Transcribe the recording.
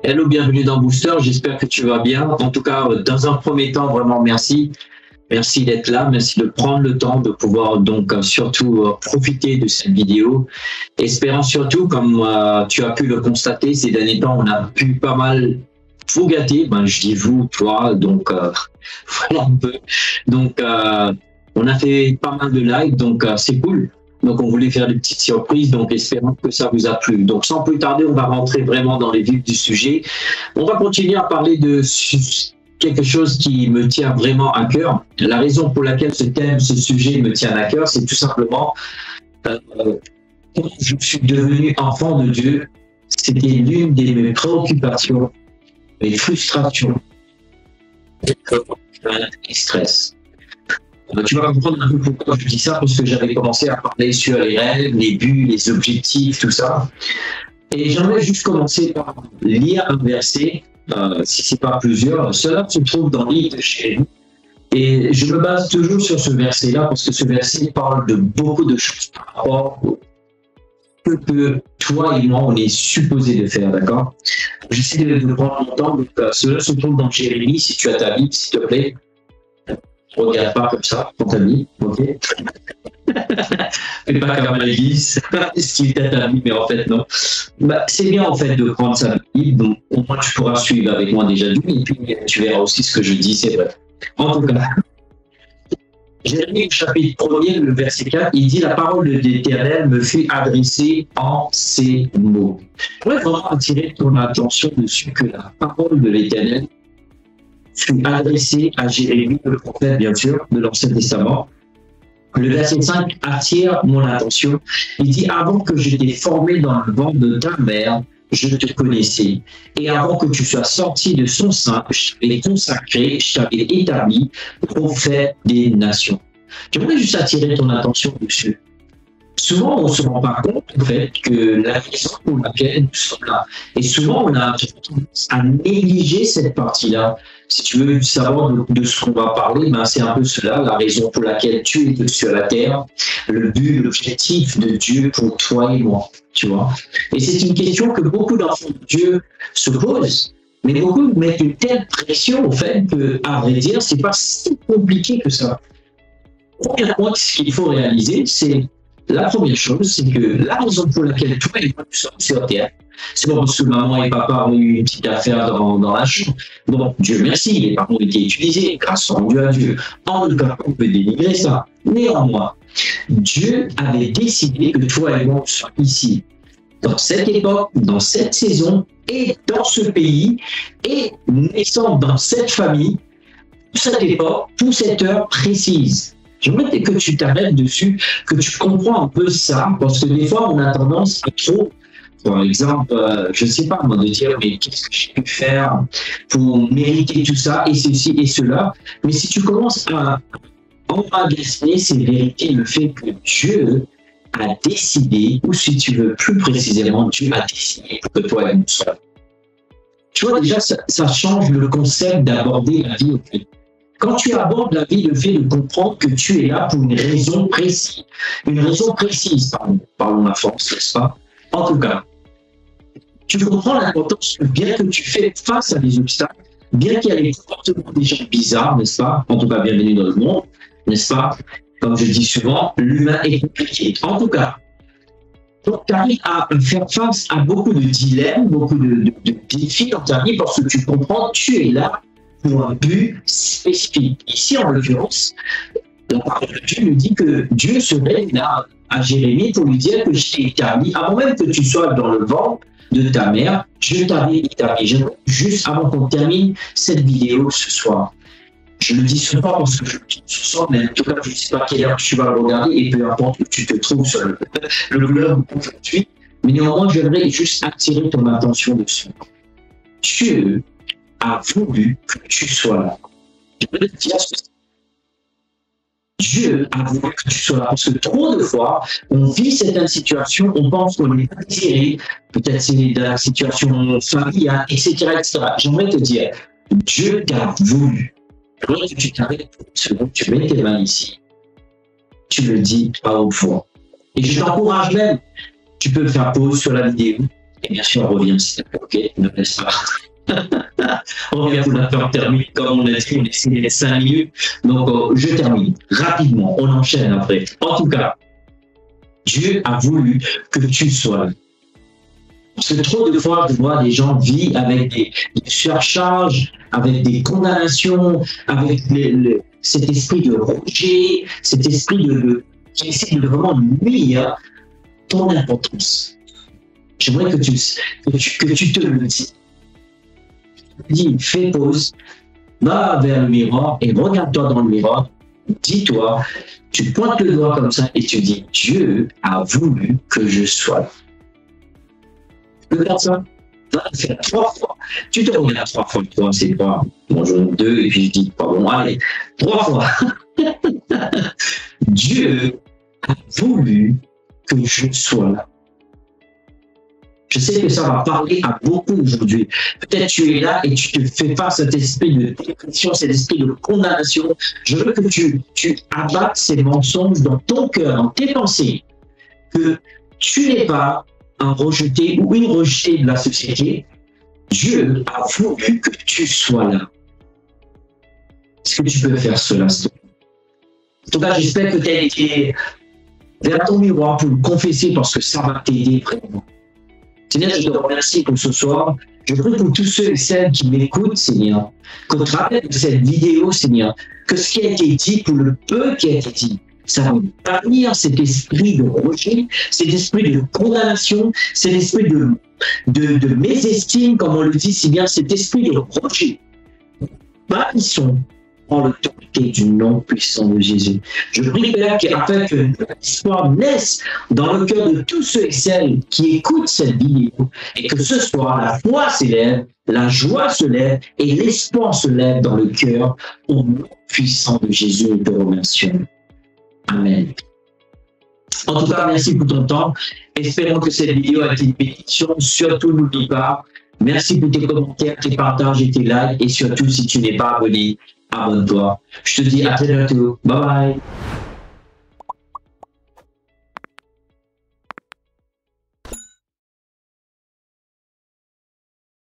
Hello, bienvenue dans Booster, j'espère que tu vas bien. En tout cas, dans un premier temps, vraiment merci. Merci d'être là, merci de prendre le temps de pouvoir donc surtout profiter de cette vidéo. Espérant surtout, comme tu as pu le constater, ces derniers temps, on a pu pas mal vous gâter. Ben, je dis vous, toi, donc voilà un peu. Donc, on a fait pas mal de likes, donc c'est cool. Donc, on voulait faire des petites surprises, donc espérons que ça vous a plu. Donc, sans plus tarder, on va rentrer vraiment dans les vifs du sujet. On va continuer à parler de quelque chose qui me tient vraiment à cœur. La raison pour laquelle ce thème, ce sujet me tient à cœur, c'est tout simplement quand je suis devenu enfant de Dieu, c'était l'une de mes préoccupations, mes frustrations, et stress. Tu vas comprendre un peu pourquoi je dis ça, parce que j'avais commencé à parler sur les rêves, les buts, les objectifs, tout ça. Et j'aimerais juste commencer par lire un verset, si ce n'est pas plusieurs. Cela se trouve dans l'île de Jérémie. Et je me base toujours sur ce verset-là, parce que ce verset parle de beaucoup de choses par rapport au que toi et moi, on est supposé de faire, d'accord? J'essaie de prendre mon temps. Donc, cela se trouve dans Jérémie, si tu as ta Bible, s'il te plaît. Regarde pas comme ça, pour ta vie, ok? Fais pas comme Alice, si t'as ta vie, mais en fait, non. Bah, c'est bien, en fait, de prendre sa Bible, donc au moins tu pourras suivre avec moi déjà d'une, et puis tu verras aussi ce que je dis, c'est vrai. En tout cas, Jérémie, chapitre 1er, le verset 4, il dit « La parole de l'Éternel me fut adressée en ces mots. » Je voudrais vraiment attirer ton attention dessus que la parole de l'Éternel fut adressé à Jérémie, le prophète, bien sûr, de l'Ancien Testament. Le verset 5 attire mon attention. Il dit « Avant que je t'ai formé dans le ventre de ta mère, je te connaissais. Et avant que tu sois sorti de son sein, je t'avais consacré, je t'avais établi prophète des nations. » J'aimerais juste attirer ton attention dessus. Souvent, on ne se rend pas compte en fait, que la raison pour laquelle nous sommes là. Et souvent, on a tendance à négliger cette partie-là. Si tu veux savoir de ce qu'on va parler, ben c'est un peu cela, la raison pour laquelle tu es sur la terre, le but, l'objectif de Dieu pour toi et moi. Tu vois. Et c'est une question que beaucoup d'enfants de Dieu se posent. Mais beaucoup mettent une telle pression au fait que, à vrai dire, c'est pas si compliqué que ça. Premièrement, ce qu'il faut réaliser, c'est la première chose, c'est que la raison pour laquelle toi et moi nous sommes sur Terre, c'est pas parce que maman et papa ont eu une petite affaire dans la chambre. Bon, Dieu merci, les parents ont été utilisés, grâce à Dieu. En tout cas, on peut dénigrer ça. Néanmoins, Dieu avait décidé que toi et moi nous sommes ici, dans cette époque, dans cette saison, et dans ce pays, et naissant dans cette famille, pour cette époque, pour cette heure précise. J'aimerais que tu t'arrêtes dessus, que tu comprends un peu ça, parce que des fois, on a tendance à trop, par exemple, je ne sais pas, moi, de dire, mais qu'est-ce que j'ai pu faire pour mériter tout ça, et ceci et cela. Mais si tu commences à emmagasiner ces vérités, le fait que Dieu a décidé, ou si tu veux plus précisément, Dieu a décidé pour que toi et nous soyons. Tu vois, déjà, ça change le concept d'aborder la vie, en fait. Quand tu abordes la vie, le fait de comprendre que tu es là pour une raison précise. Une raison précise, parlons la force, n'est-ce pas? En tout cas, tu comprends l'importance que bien que tu fais face à des obstacles, bien qu'il y ait des comportements des gens bizarres, n'est-ce pas? En tout cas, bienvenue dans le monde, n'est-ce pas? Comme je dis souvent, l'humain est compliqué. En tout cas, tu arrives à faire face à beaucoup de dilemmes, beaucoup de défis dans ta vie parce que tu comprends que tu es là pour un but spécifique. Ici, en l'occurrence, la parole de Dieu nous dit que Dieu se révèle à Jérémie pour lui dire que je t'ai établi, avant même que tu sois dans le ventre de ta mère, je t'avais établi. J'aimerais juste avant qu'on termine cette vidéo ce soir. Je le dis ce soir parce que je le dis ce soir, mais en tout cas, je ne sais pas quelle heure tu vas le regarder et peu importe où tu te trouves sur le globe aujourd'hui. Mais néanmoins, j'aimerais juste attirer ton attention dessus. Dieu a voulu que tu sois là. Je voudrais te dire ce que Dieu a voulu que tu sois là. Parce que trop de fois, on vit certaines situations, on pense qu'on est attiré, peut-être c'est dans la situation familiale, etc. etc. J'aimerais te dire, Dieu t'a voulu. Alors que tu t'arrêtes pour une seconde, tu mets tes mains ici, tu le dis à haute voix. Et je t'encourage même, tu peux faire pause sur la vidéo, Et bien sûr, reviens s'il te plaît, ok? Ne laisse pas. On revient pour la faire terminer. Comme on a dit, on essaie les 5 minutes. Donc, je termine rapidement. On enchaîne après. En tout cas, Dieu a voulu que tu sois là. Parce que trop de fois, je vois des gens vivre avec des surcharges, avec des condamnations, avec cet esprit de rejet, cet esprit qui essaie de vraiment nuire ton importance. J'aimerais que tu te le dises. Dis, fais pause, va vers le miroir et regarde-toi dans le miroir, dis-toi, tu pointes le doigt comme ça et tu dis, Dieu a voulu que je sois là. Tu peux faire ça? Va le faire 3 fois. Tu te regardes 3 fois, toi, c'est pas, bon, j'en ai 2 et puis je dis, pas bon, allez, 3 fois. Dieu a voulu que je sois là. Je sais que ça va parler à beaucoup aujourd'hui. Peut-être tu es là et tu te fais face à cet esprit de dépression, cet esprit de condamnation. Je veux que tu abattes ces mensonges dans ton cœur, dans tes pensées, que tu n'es pas un rejeté ou une rejetée de la société. Dieu a voulu que tu sois là. Est-ce que tu peux faire cela? En tout cas, j'espère que tu as été vers ton miroir pour le confesser parce que ça va t'aider vraiment. Seigneur, je te remercie pour ce soir. Je prie pour tous ceux et celles qui m'écoutent, Seigneur, qu'au travers de cette vidéo, Seigneur, que ce qui a été dit, pour le peu qui a été dit, ça va bannir cet esprit de rejet, cet esprit de condamnation, cet esprit de mésestime, comme on le dit si bien, cet esprit de rejet. Bannissons en l'autorité du nom puissant de Jésus. Je prie, Père, afin que l'espoir naisse dans le cœur de tous ceux et celles qui écoutent cette vidéo et que ce soir, la foi s'élève, la joie se lève et l'espoir se lève dans le cœur au nom puissant de Jésus. Nous te remercions. Amen. En tout cas, merci pour ton temps. Espérons que cette vidéo a été une bénédiction. Surtout, n'oublie pas, merci pour tes commentaires, tes partages et tes likes. Et surtout, si tu n'es pas abonné, abonne-toi. Je te dis à très bientôt. Bye bye.